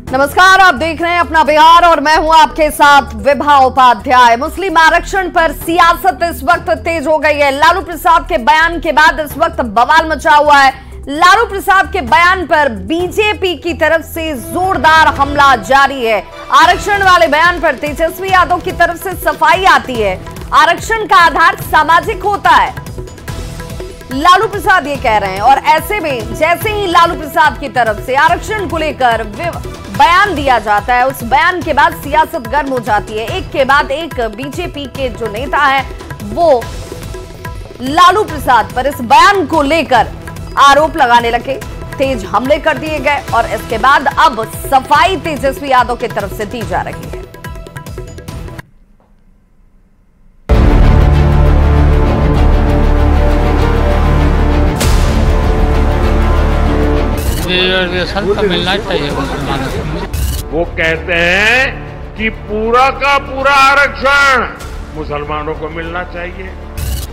नमस्कार, आप देख रहे हैं अपना बिहार और मैं हूं आपके साथ विभा उपाध्याय। मुस्लिम आरक्षण पर सियासत इस वक्त तेज हो गई है। लालू प्रसाद के बयान के बाद इस वक्त बवाल मचा हुआ है। लालू प्रसाद के बयान पर बीजेपी की तरफ से जोरदार हमला जारी है। आरक्षण वाले बयान पर तेजस्वी यादव की तरफ से सफाई आती है। आरक्षण का आधार सामाजिक होता है, लालू प्रसाद ये कह रहे हैं। और ऐसे में जैसे ही लालू प्रसाद की तरफ से आरक्षण को लेकर बयान दिया जाता है, उस बयान के बाद सियासत गर्म हो जाती है। एक के बाद एक बीजेपी के जो नेता हैं वो लालू प्रसाद पर इस बयान को लेकर आरोप लगाने लगे, तेज हमले कर दिए गए और इसके बाद अब सफाई तेजस्वी यादव की तरफ से दी जा रही है। रिजर्वेशन तो मिलना चाहिए मुसलमानों को। वो कहते हैं कि पूरा का पूरा आरक्षण मुसलमानों को मिलना चाहिए।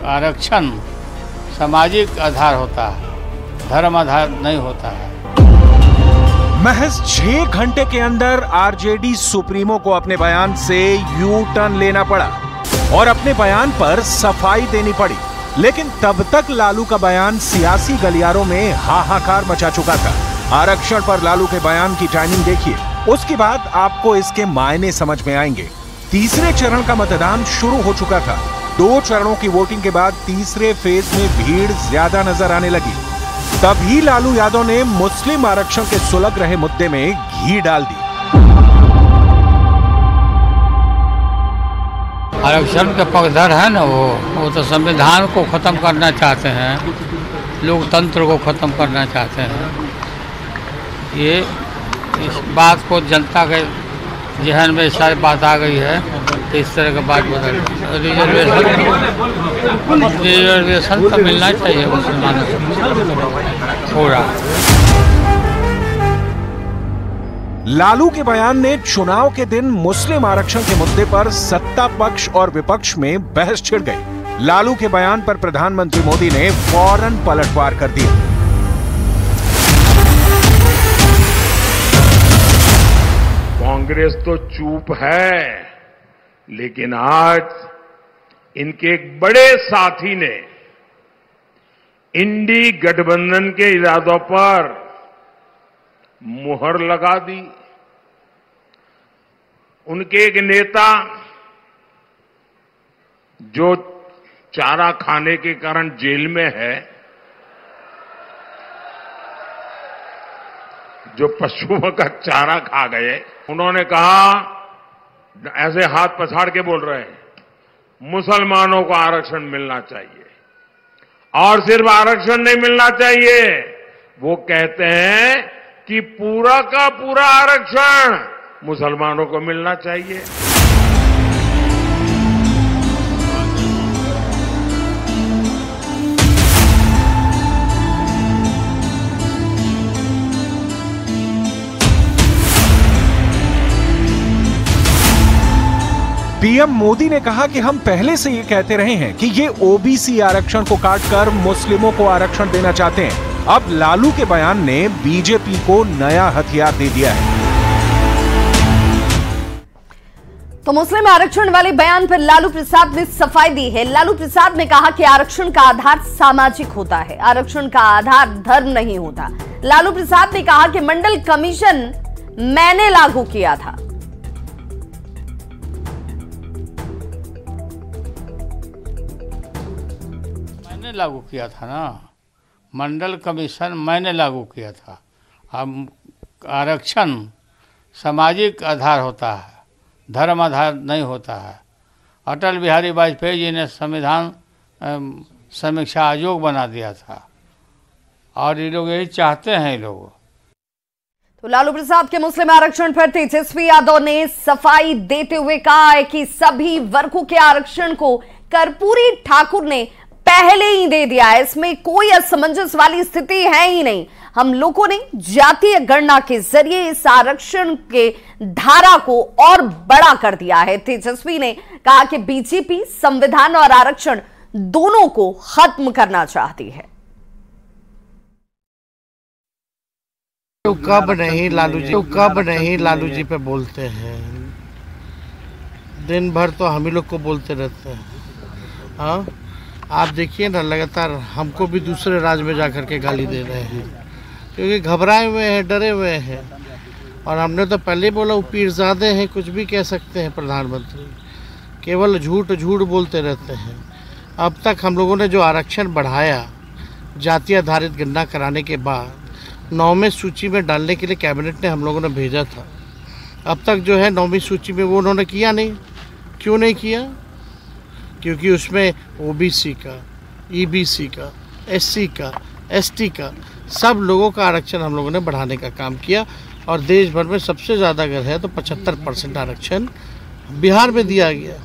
आरक्षण सामाजिक आधार होता है, धर्म आधार नहीं होता है। महज 6 घंटे के अंदर आरजेडी सुप्रीमो को अपने बयान से यू टर्न लेना पड़ा और अपने बयान पर सफाई देनी पड़ी। लेकिन तब तक लालू का बयान सियासी गलियारों में हाहाकार मचा चुका था। आरक्षण पर लालू के बयान की टाइमिंग देखिए, उसके बाद आपको इसके मायने समझ में आएंगे। तीसरे चरण का मतदान शुरू हो चुका था। 2 चरणों की वोटिंग के बाद तीसरे फेज में भीड़ ज्यादा नजर आने लगी। तभी लालू यादव ने मुस्लिम आरक्षण के सुलग रहे मुद्दे में घी डाल दी। आरक्षण के पक्षधर है ना, वो तो संविधान को खत्म करना चाहते हैं, लोकतंत्र को खत्म करना चाहते हैं। ये इस बात को जनता के जहन में सारी बात आ गई है, तो इस तरह की बात बदल। रिजर्वेशन तो मिलना चाहिए मुसलमानों को पूरा। लालू के बयान ने चुनाव के दिन मुस्लिम आरक्षण के मुद्दे पर सत्ता पक्ष और विपक्ष में बहस छिड़ गई। लालू के बयान पर प्रधानमंत्री मोदी ने फौरन पलटवार कर दिया। कांग्रेस तो चुप है, लेकिन आज इनके एक बड़े साथी ने इंडी गठबंधन के इरादों पर मुहर लगा दी। उनके एक नेता जो चारा खाने के कारण जेल में है, जो पशुओं का चारा खा गए, उन्होंने कहा, ऐसे हाथ पछाड़ के बोल रहे हैं, मुसलमानों को आरक्षण मिलना चाहिए। और सिर्फ आरक्षण नहीं मिलना चाहिए, वो कहते हैं कि पूरा का पूरा आरक्षण मुसलमानों को मिलना चाहिए। पीएम मोदी ने कहा कि हम पहले से ये कहते रहे हैं कि ये ओबीसी आरक्षण को काटकर मुस्लिमों को आरक्षण देना चाहते हैं। अब लालू के बयान ने बीजेपी को नया हथियार दे दिया है। तो मुस्लिम आरक्षण वाले बयान पर लालू प्रसाद ने सफाई दी है। लालू प्रसाद ने कहा कि आरक्षण का आधार सामाजिक होता है, आरक्षण का आधार धर्म नहीं होता। लालू प्रसाद ने कहा कि मंडल कमीशन मैंने लागू किया था। मैंने लागू किया था ना, मंडल कमीशन मैंने लागू किया था। अब आरक्षण सामाजिक आधार होता है, धर्म आधार नहीं होता है। अटल बिहारी वाजपेयी जी ने संविधान समीक्षा आयोग बना दिया था और ये लोग यही चाहते हैं। ये लोग तो लालू प्रसाद के मुस्लिम आरक्षण पर तेजस्वी यादव ने सफाई देते हुए कहा है कि सभी वर्गों के आरक्षण को कर्पूरी ठाकुर ने पहले ही दे दिया है, इसमें कोई असमंजस वाली स्थिति है ही नहीं। हम लोगों ने जातीय गणना के जरिए इस आरक्षण के धारा को और बड़ा कर दिया है। तेजस्वी ने कहा कि बीजेपी संविधान और आरक्षण दोनों को खत्म करना चाहती है। तो कब नहीं लालू जी पे बोलते हैं, दिन भर तो हम ही लोग को बोलते रहते हैं। हाँ, आप देखिए ना, लगातार हमको भी दूसरे राज्य में जाकर के गाली दे रहे हैं, क्योंकि घबराए हुए हैं, डरे हुए हैं। और हमने तो पहले बोला वो पीरजादे हैं, कुछ भी कह सकते हैं प्रधानमंत्री, केवल झूठ बोलते रहते हैं। अब तक हम लोगों ने जो आरक्षण बढ़ाया जाति आधारित गणना कराने के बाद 9वें सूची में डालने के लिए कैबिनेट ने हम लोगों ने भेजा था, अब तक जो है 9वीं सूची में वो उन्होंने किया नहीं। क्यों नहीं किया? क्योंकि उसमें ओबीसी का, ईबीसी का, एससी का, एसटी का, सब लोगों का आरक्षण हम लोगों ने बढ़ाने का काम किया। और देश भर में सबसे ज़्यादा अगर है तो 75% आरक्षण बिहार में दिया गया,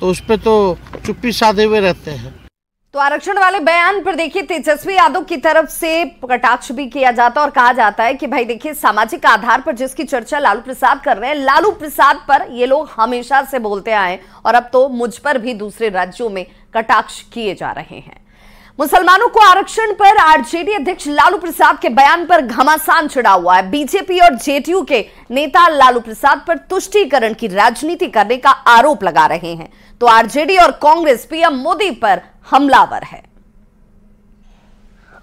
तो उस पर तो चुप्पी साधे हुए रहते हैं। तो आरक्षण वाले बयान पर देखिए तेजस्वी यादव की तरफ से कटाक्ष भी किया जाता है और कहा जाता है कि भाई देखिए, सामाजिक आधार पर जिसकी चर्चा लालू प्रसाद कर रहे हैं, लालू प्रसाद पर ये लोग हमेशा से बोलते आए और अब तो मुझ पर भी दूसरे राज्यों में कटाक्ष किए जा रहे हैं। मुसलमानों को आरक्षण पर आरजेडी अध्यक्ष लालू प्रसाद के बयान पर घमासान छिड़ा हुआ है। बीजेपी और जेडीयू के नेता लालू प्रसाद पर तुष्टीकरण की राजनीति करने का आरोप लगा रहे हैं, तो आरजेडी और कांग्रेस पीएम मोदी पर हमलावर है।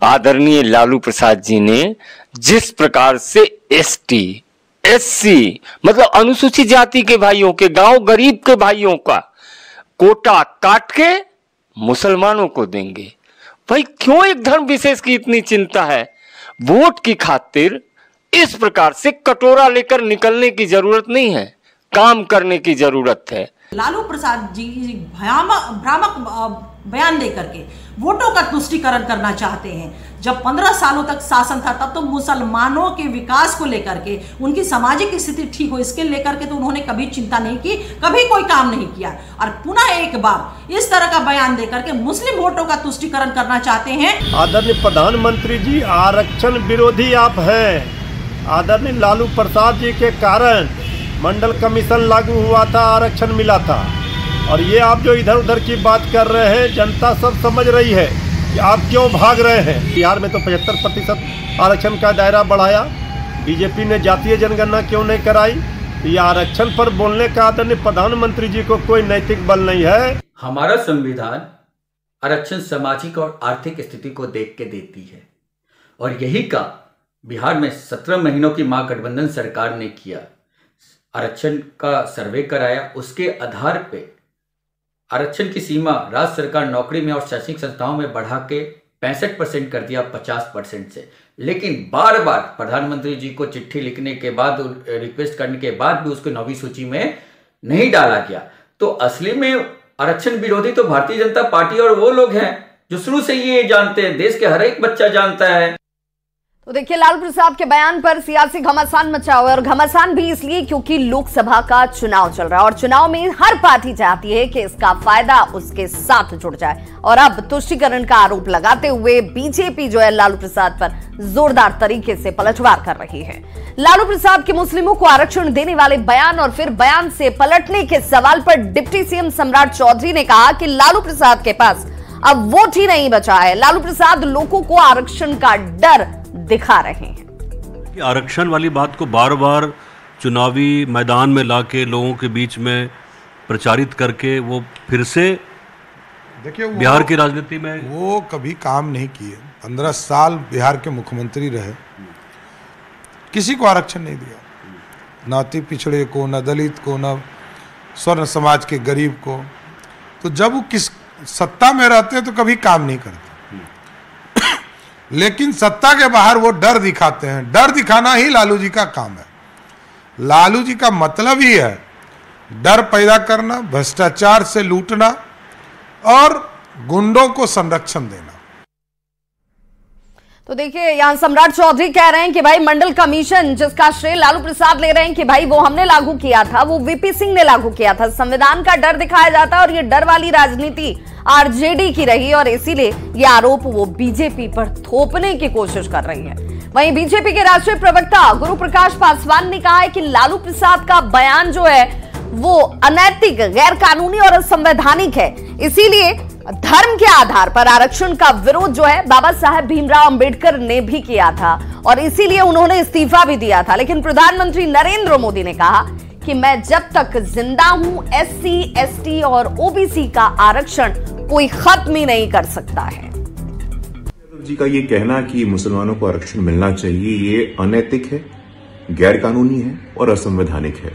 आदरणीय लालू प्रसाद जी ने जिस प्रकार से एसटी, एससी मतलब अनुसूचित जाति के भाइयों के, गांव गरीब के भाइयों का कोटा काट के मुसलमानों को देंगे, भाई क्यों एक धर्म विशेष की इतनी चिंता है? वोट की खातिर इस प्रकार से कटोरा लेकर निकलने की जरूरत नहीं है, काम करने की जरूरत है। लालू प्रसाद जी भ्रामक बयान देकर के वोटों का तुष्टीकरण करना चाहते हैं। जब 15 सालों तक शासन था तब तो मुसलमानों के विकास को लेकर के, उनकी सामाजिक स्थिति ठीक हो इसके लेकर के तो उन्होंने कभी चिंता नहीं की, कभी कोई काम नहीं किया। और पुनः एक बार इस तरह का बयान देकर के मुस्लिम वोटों का तुष्टीकरण करना चाहते हैं। आदरणीय प्रधानमंत्री जी, आरक्षण विरोधी आप हैं। आदरणीय लालू प्रसाद जी के कारण मंडल कमीशन लागू हुआ था, आरक्षण मिला था। और ये आप जो इधर उधर की बात कर रहे हैं, जनता सब समझ रही है कि आप क्यों भाग रहे हैं। बिहार में तो 75% आरक्षण का दायरा बढ़ाया, बीजेपी ने जातीय जनगणना क्यों नहीं कराई? तो ये आरक्षण पर बोलने का आदरणीय प्रधानमंत्री जी को कोई नैतिक बल नहीं है। हमारा संविधान आरक्षण सामाजिक और आर्थिक स्थिति को देख के देती है, और यही काम बिहार में 17 महीनों की महागठबंधन सरकार ने किया। आरक्षण का सर्वे कराया, उसके आधार पे आरक्षण की सीमा राज्य सरकार नौकरी में और शैक्षणिक संस्थाओं में बढ़ा के 65% कर दिया 50% से। लेकिन बार बार प्रधानमंत्री जी को चिट्ठी लिखने के बाद, रिक्वेस्ट करने के बाद भी उसको 9वीं सूची में नहीं डाला गया। तो असली में आरक्षण विरोधी तो भारतीय जनता पार्टी और वो लोग हैं जो शुरू से ये जानते हैं, देश के हर एक बच्चा जानता है। तो देखिए, लालू प्रसाद के बयान पर सियासी घमासान मचा हुआ है, और घमासान भी इसलिए क्योंकि लोकसभा का चुनाव चल रहा है और चुनाव में हर पार्टी चाहती है कि इसका फायदा उसके साथ जुड़ जाए। और अब तुष्टीकरण का आरोप लगाते हुए बीजेपी जो है लालू प्रसाद पर जोरदार तरीके से पलटवार कर रही है। लालू प्रसाद के मुस्लिमों को आरक्षण देने वाले बयान और फिर बयान से पलटने के सवाल पर डिप्टी सीएम सम्राट चौधरी ने कहा कि लालू प्रसाद के पास अब वोट ही नहीं बचा है। लालू प्रसाद लोगों को आरक्षण का डर दिखा रहे हैं। आरक्षण वाली बात को बार बार चुनावी मैदान में लाके लोगों के बीच में प्रचारित करके वो फिर से देखिए बिहार की राजनीति में वो कभी काम नहीं किए। 15 साल बिहार के मुख्यमंत्री रहे, किसी को आरक्षण नहीं दिया, ना अति पिछड़े को, ना दलित को, ना स्वर्ण समाज के गरीब को। तो जब वो किस सत्ता में रहते तो कभी काम नहीं करते, लेकिन सत्ता के बाहर वो डर दिखाते हैं। डर दिखाना ही लालू जी का काम है। लालू जी का मतलब ही है डर पैदा करना, भ्रष्टाचार से लूटना और गुंडों को संरक्षण देना। तो देखिए, यहां सम्राट चौधरी कह रहे हैं कि भाई मंडल कमीशन जिसका श्रेय लालू प्रसाद ले रहे हैं कि भाई वो हमने लागू किया था, वो वीपी सिंह ने लागू किया था। संविधान का डर दिखाया जाता है और ये डर वाली राजनीति आरजेडी की रही और इसीलिए ये आरोप वो बीजेपी पर थोपने की कोशिश कर रही है। वहीं बीजेपी के राष्ट्रीय प्रवक्ता गुरु प्रकाश पासवान ने कहा है कि लालू प्रसाद का बयान जो है वो अनैतिक, गैर कानूनी और असंवैधानिक है, इसीलिए धर्म के आधार पर आरक्षण का विरोध जो है बाबा साहेब भीमराव अंबेडकर ने भी किया था और इसीलिए उन्होंने इस्तीफा भी दिया था। लेकिन प्रधानमंत्री नरेंद्र मोदी ने कहा कि मैं जब तक जिंदा हूं एससी, एसटी और ओबीसी का आरक्षण कोई खत्म ही नहीं कर सकता है। जी का ये कहना कि मुसलमानों को आरक्षण मिलना चाहिए, ये अनैतिक है, गैर कानूनी है और असंवैधानिक है।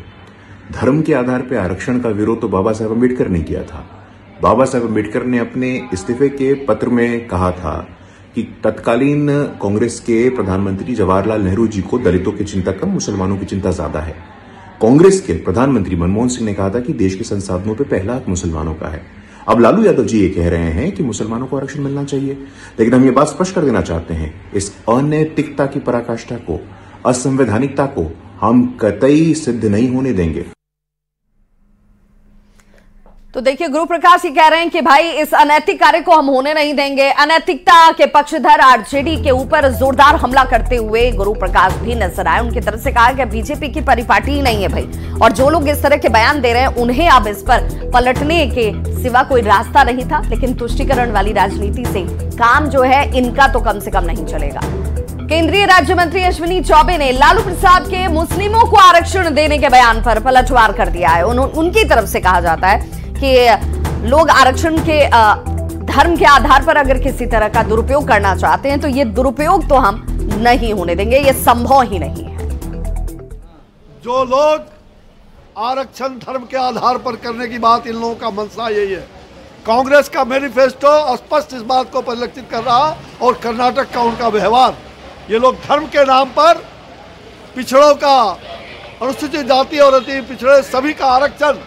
धर्म के आधार पर आरक्षण का विरोध तो बाबा साहेब अम्बेडकर ने किया था। बाबा साहेब अम्बेडकर ने अपने इस्तीफे के पत्र में कहा था कि तत्कालीन कांग्रेस के प्रधानमंत्री जवाहरलाल नेहरू जी को दलितों की चिंता कम, मुसलमानों की चिंता ज्यादा है। कांग्रेस के प्रधानमंत्री मनमोहन सिंह ने कहा था कि देश के संसाधनों पर पहला हक मुसलमानों का है। अब लालू यादव जी ये कह रहे हैं कि मुसलमानों को आरक्षण मिलना चाहिए, लेकिन हम ये बात स्पष्ट कर देना चाहते हैं, इस अनैतिकता की पराकाष्ठा को, असंवैधानिकता को हम कतई सिद्ध नहीं होने देंगे। तो देखिए, गुरु प्रकाश ये कह रहे हैं कि भाई इस अनैतिक कार्य को हम होने नहीं देंगे। अनैतिकता के पक्षधर आरजेडी के ऊपर जोरदार हमला करते हुए गुरु प्रकाश भी नजर आए। उनकी तरफ से कहा कि बीजेपी की परिपाटी ही नहीं है भाई, और जो लोग इस तरह के बयान दे रहे हैं उन्हें अब इस पर पलटने के सिवा कोई रास्ता नहीं था। लेकिन तुष्टीकरण वाली राजनीति से काम जो है इनका तो कम से कम नहीं चलेगा। केंद्रीय राज्य मंत्री अश्विनी चौबे ने लालू प्रसाद के मुस्लिमों को आरक्षण देने के बयान पर पलटवार कर दिया है। उनकी तरफ से कहा जाता है कि लोग आरक्षण के धर्म के आधार पर अगर किसी तरह का दुरुपयोग करना चाहते हैं तो ये दुरुपयोग तो हम नहीं होने देंगे, ये संभव ही नहीं है। जो लोग आरक्षण धर्म के आधार पर करने की बात, इन लोगों का मंशा यही है। कांग्रेस का मैनिफेस्टो स्पष्ट इस बात को परिलक्षित कर रहा, और कर्नाटक का उनका व्यवहार, ये लोग धर्म के नाम पर पिछड़ों का, अनुसूचित जाति और अति पिछड़े सभी का आरक्षण,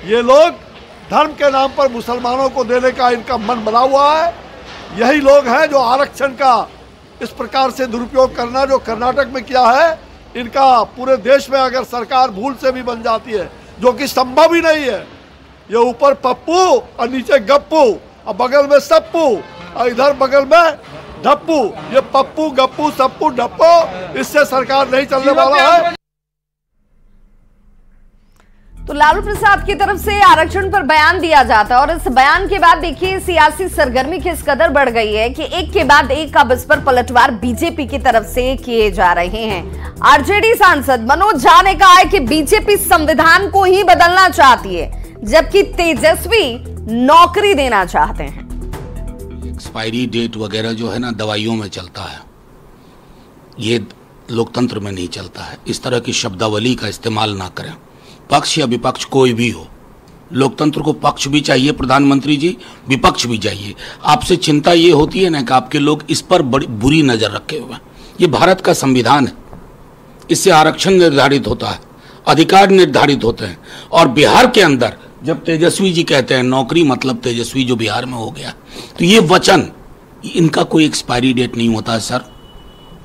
ये लोग धर्म के नाम पर मुसलमानों को देने का इनका मन बना हुआ है। यही लोग हैं जो आरक्षण का इस प्रकार से दुरुपयोग करना जो कर्नाटक में किया है, इनका पूरे देश में अगर सरकार भूल से भी बन जाती है, जो कि संभव ही नहीं है। ये ऊपर पप्पू और नीचे गप्पू और बगल में सप्पू और इधर बगल में ढप्पू, ये पप्पू गप्पू सप्पू ढप्पू, इससे सरकार नहीं चलने वाला है। तो लालू प्रसाद की तरफ से आरक्षण पर बयान दिया जाता है और इस बयान के बाद देखिए सियासी सरगर्मी किस कदर बढ़ गई है कि एक के बाद एक अब इस पर पलटवार बीजेपी की तरफ से किए जा रहे हैं। आरजेडी सांसद मनोज झा ने कहा है कि बीजेपी संविधान को ही बदलना चाहती है, जबकि तेजस्वी नौकरी देना चाहते हैं। एक्सपायरी डेट वगैरह जो है ना दवाइयों में चलता है, ये लोकतंत्र में नहीं चलता है। इस तरह की शब्दावली का इस्तेमाल ना करें, पक्ष या विपक्ष कोई भी हो। लोकतंत्र को पक्ष भी चाहिए प्रधानमंत्री जी, विपक्ष भी चाहिए। आपसे चिंता ये होती है ना कि आपके लोग इस पर बड़ी बुरी नजर रखे हुए हैं। ये भारत का संविधान है, इससे आरक्षण निर्धारित होता है, अधिकार निर्धारित होते हैं। और बिहार के अंदर जब तेजस्वी जी कहते हैं नौकरी मतलब तेजस्वी जो बिहार में हो गया, तो ये वचन, इनका कोई एक्सपायरी डेट नहीं होता है सर।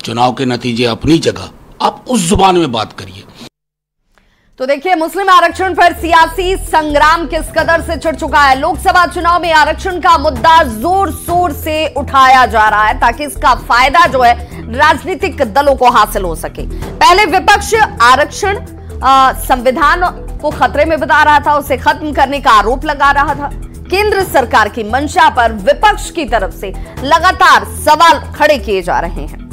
चुनाव के नतीजे अपनी जगह, आप उस जुबान में बात करिए। तो देखिए, मुस्लिम आरक्षण पर सियासी संग्राम किस कदर से छिड़ चुका है। लोकसभा चुनाव में आरक्षण का मुद्दा जोर शोर से उठाया जा रहा है ताकि इसका फायदा जो है राजनीतिक दलों को हासिल हो सके। पहले विपक्ष आरक्षण संविधान को खतरे में बता रहा था, उसे खत्म करने का आरोप लगा रहा था। केंद्र सरकार की मंशा पर विपक्ष की तरफ से लगातार सवाल खड़े किए जा रहे हैं।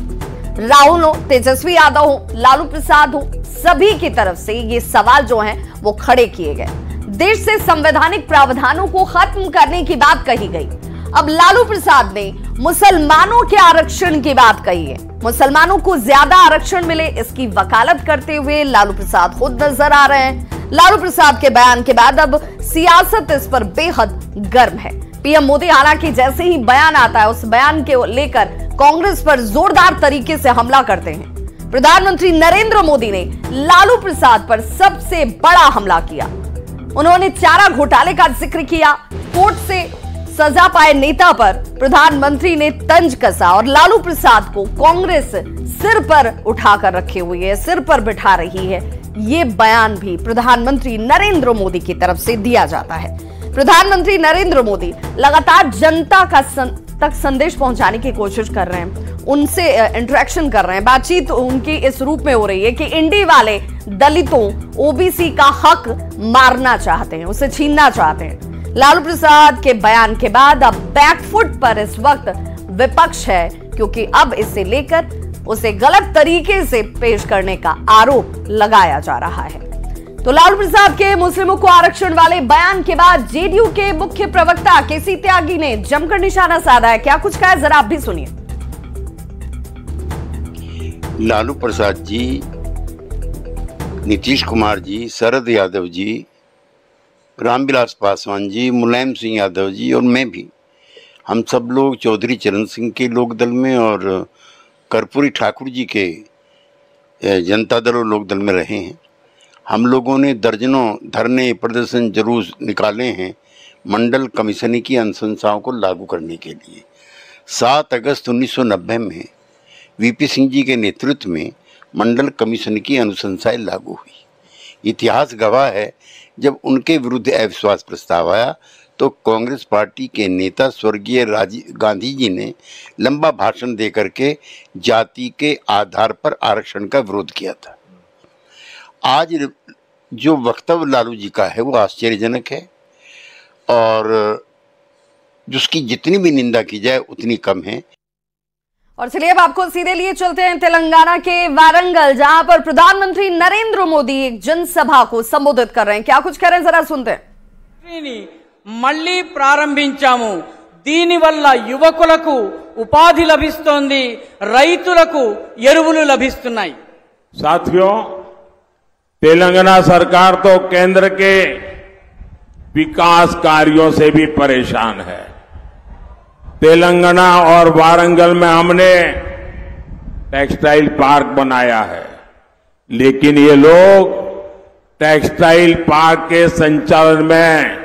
राहुल हो, तेजस्वी यादव हो, लालू प्रसाद हो, सभी की तरफ से ये सवाल जो हैं वो खड़े किए गए। देश से संवैधानिक प्रावधानों को खत्म करने की बात कही गई। अब लालू प्रसाद ने मुसलमानों के आरक्षण की बात कही है। मुसलमानों को ज्यादा आरक्षण मिले, इसकी वकालत करते हुए लालू प्रसाद खुद नजर आ रहे हैं। लालू प्रसाद के बयान के बाद अब सियासत इस पर बेहद गर्म है। पीएम मोदी हालांकि जैसे ही बयान आता है उस बयान के लेकर कांग्रेस पर जोरदार तरीके से हमला करते हैं। प्रधानमंत्री नरेंद्र मोदी ने लालू प्रसाद पर सबसे बड़ा हमला किया। उन्होंने चारा घोटाले का जिक्र किया। कोर्ट से सजा पाए नेता पर प्रधानमंत्री ने तंज कसा और लालू प्रसाद को कांग्रेस सिर पर उठाकर रखे हुई है, सिर पर बिठा रही है। ये बयान भी प्रधानमंत्री नरेंद्र मोदी की तरफ से दिया जाता है। प्रधानमंत्री नरेंद्र मोदी लगातार जनता तक संदेश पहुंचाने की कोशिश कर रहे हैं, उनसे इंटरेक्शन कर रहे हैं। बातचीत उनकी इस रूप में हो रही है कि इंडी वाले दलितों, ओबीसी का हक मारना चाहते हैं, उसे छीनना चाहते हैं। लालू प्रसाद के बयान के बाद अब बैकफुट पर इस वक्त विपक्ष है, क्योंकि अब इसे लेकर उसे गलत तरीके से पेश करने का आरोप लगाया जा रहा है। तो लालू प्रसाद के मुस्लिमों को आरक्षण वाले बयान के बाद जेडीयू के मुख्य प्रवक्ता केसी त्यागी ने जमकर निशाना साधा है। क्या कुछ कहा है, जरा आप भी सुनिए। लालू प्रसाद जी, नीतीश कुमार जी, शरद यादव जी, रामविलास पासवान जी, मुलायम सिंह यादव जी और मैं भी, हम सब लोग चौधरी चरण सिंह के लोकदल में और कर्पूरी ठाकुर जी के जनता दल और लोकदल में रहे हैं। हम लोगों ने दर्जनों धरने, प्रदर्शन, जुलूस निकाले हैं मंडल कमीशन की अनुशंसाओं को लागू करने के लिए। 7 अगस्त 1990 में वीपी सिंह जी के नेतृत्व में मंडल कमीशन की अनुशंसाएं लागू हुई। इतिहास गवाह है, जब उनके विरुद्ध अविश्वास प्रस्ताव आया तो कांग्रेस पार्टी के नेता स्वर्गीय राजीव गांधी जी ने लंबा भाषण देकर के जाति के आधार पर आरक्षण का विरोध किया था। आज जो वक्तव्य लालू जी का है वो आश्चर्यजनक है और जिसकी जितनी भी निंदा की जाए उतनी कम है। और चलिए अब आपको सीधे लिए चलते हैं तेलंगाना के वारंगल, जहां पर प्रधानमंत्री नरेंद्र मोदी एक जनसभा को संबोधित कर रहे हैं। क्या कुछ कह रहे हैं, जरा सुनते हैं। మళ్ళీ ప్రారంభించాము। దీనివల్ల యువకులకు ఉపాధి లభిస్తోంది, రైతులకు ఎరువులు లభిస్తున్నాయి। साथियों, तेलंगाना सरकार तो केंद्र के विकास कार्यों से भी परेशान है। तेलंगाना और वारंगल में हमने टेक्सटाइल पार्क बनाया है, लेकिन ये लोग टेक्सटाइल पार्क के संचालन में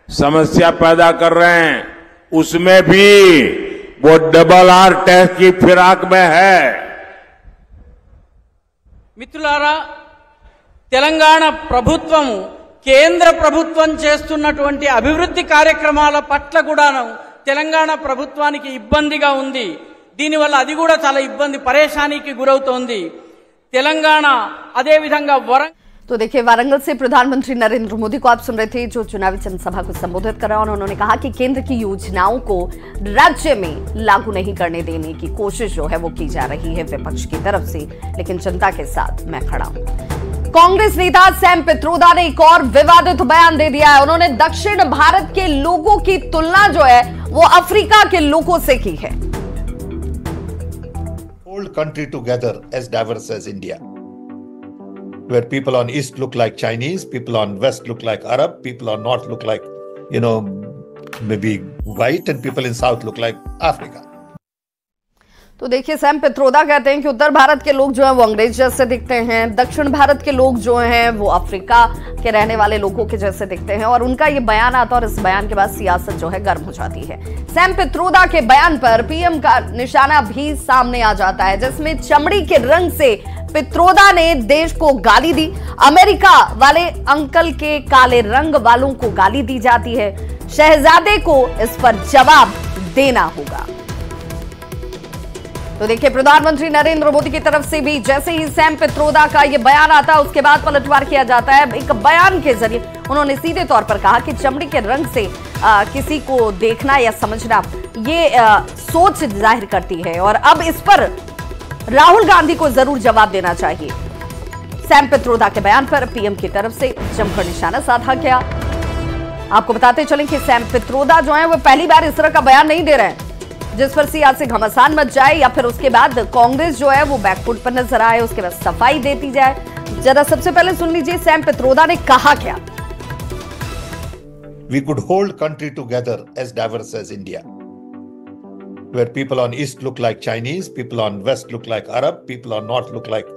समस्या पैदा कर रहे हैं। उसमें भी वो RRR टैक्स की फिराक में है। మిత్రులారా, తెలంగాణ ప్రభుత్వం కేంద్ర ప్రభుత్వం చేస్తున్నటువంటి అభివృద్ధి కార్యక్రమాల పట్ల కూడాను తెలంగాణ ప్రభుత్వానికి ఇబ్బందిగా ఉంది। దీనివల్ల అది కూడా చాలా ఇబ్బంది పరేషానికి గురవుతోంది తెలంగాణ। అదే విధంగా तो देखिए, वारंगल से प्रधानमंत्री नरेंद्र मोदी को आप सुन रहे थे, जो चुनावी जनसभा को संबोधित कर रहे हैं। और उन्होंने कहा कि केंद्र की योजनाओं को राज्य में लागू नहीं करने देने की कोशिश जो है वो की जा रही है विपक्ष की तरफ से, लेकिन जनता के साथ मैं खड़ा हूं। कांग्रेस नेता सैम पित्रोदा ने एक और विवादित बयान दे दिया है। उन्होंने दक्षिण भारत के लोगों की तुलना जो है वो अफ्रीका के लोगों से की है। Whole country together as diverse as India, where people on east look like Chinese, people on west look like Arab, people on north look like, maybe white, and people in south look like Africa. तो देखिए, Sam Pitroda कहते हैं कि उत्तर भारत के लोग जो हैं वो अंग्रेज जैसे दिखते हैं, दक्षिण भारत के लोग जो हैं वो अफ्रीका के रहने वाले लोगों के जैसे दिखते हैं। और उनका ये बयान आता है और इस बयान के बाद सियासत जो है गर्म हो जाती है। सैम पित्रोदा के बयान पर पीएम का निशाना भी सामने आ जाता है, जिसमें चमड़ी के रंग से पित्रोदा ने देश को गाली दी। अमेरिका वाले अंकल के काले रंग वालों को गाली दी जाती है। शहजादे को इस पर जवाब देना होगा। तो देखिए, प्रधानमंत्री नरेंद्र मोदी की तरफ से भी जैसे ही सैम पित्रोदा का यह बयान आता है उसके बाद पलटवार किया जाता है। एक बयान के जरिए उन्होंने सीधे तौर पर कहा कि चमड़ी के रंग से किसी को देखना या समझना ये सोच जाहिर करती है और अब इस पर राहुल गांधी को जरूर जवाब देना चाहिए। सैम पित्रोदा के बयान पर पीएम की तरफ से जमकर निशाना साधा गया। आपको बताते चलें कि सैम पित्रोदा जो है वो पहली बार इस तरह का बयान नहीं दे रहे हैं जिस पर सियासी घमासान मच जाए या फिर उसके बाद कांग्रेस जो है वो बैकफुट पर नजर आए, उसके बाद सफाई देती जाए। जरा सबसे पहले सुन लीजिए सैम पित्रोदा ने कहा क्या। We could hold country together as diverse as India, where people on east look like Chinese, people on west look like Arab, people on north look like,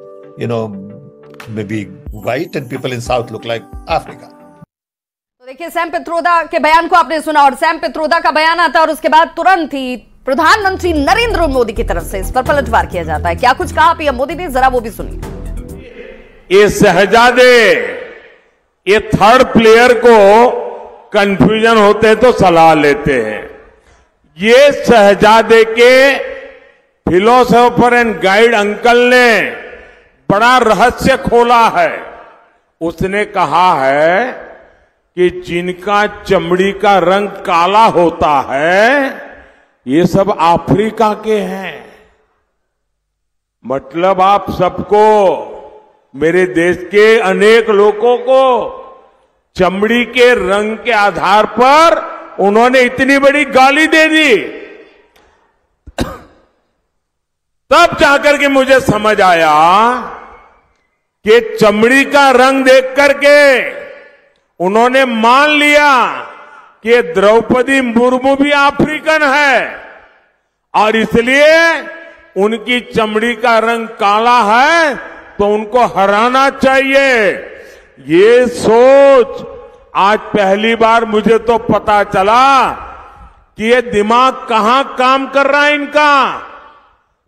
maybe white, and people in south look like Africa. तो देखिए, Sam Pitroda के बयान को आपने सुना और Sam Pitroda का बयान आता है और उसके बाद तुरंत ही प्रधानमंत्री नरेंद्र मोदी की तरफ से इस पर पलटवार किया जाता है। क्या कुछ कहा पीएम मोदी ने, जरा वो भी सुनिए। ये शहजादे, ये थर्ड प्लेयर को कंफ्यूजन होते तो सलाह लेते हैं। ये शहजादे के फिलोसोफर एंड गाइड अंकल ने बड़ा रहस्य खोला है। उसने कहा है कि जिनका चमड़ी का रंग काला होता है ये सब अफ्रीका के हैं। मतलब आप सबको, मेरे देश के अनेक लोगों को चमड़ी के रंग के आधार पर उन्होंने इतनी बड़ी गाली दे दी। तब जाकर के मुझे समझ आया कि चमड़ी का रंग देख करके उन्होंने मान लिया कि द्रौपदी मुर्मू भी अफ्रीकन है और इसलिए उनकी चमड़ी का रंग काला है तो उनको हराना चाहिए। ये सोच आज पहली बार मुझे तो पता चला कि ये दिमाग कहां काम कर रहा है इनका,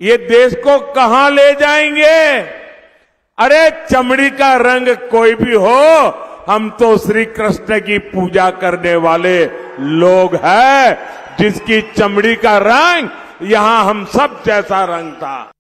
ये देश को कहां ले जाएंगे। अरे चमड़ी का रंग कोई भी हो, हम तो श्री कृष्ण की पूजा करने वाले लोग हैं, जिसकी चमड़ी का रंग यहां हम सब जैसा रंग था।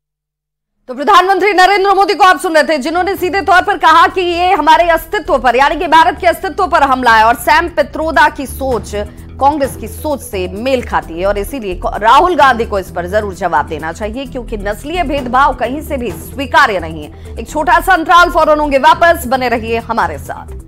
तो प्रधानमंत्री नरेंद्र मोदी को आप सुन रहे थे, जिन्होंने सीधे तौर पर कहा कि ये हमारे अस्तित्व पर, यानी कि भारत के अस्तित्व पर हमला है और सैम पित्रोदा की सोच कांग्रेस की सोच से मेल खाती है और इसीलिए राहुल गांधी को इस पर जरूर जवाब देना चाहिए, क्योंकि नस्लीय भेदभाव कहीं से भी स्वीकार्य नहीं है। एक छोटा सा अंतराल, फौरन होंगे वापस, बने रहिए हमारे साथ।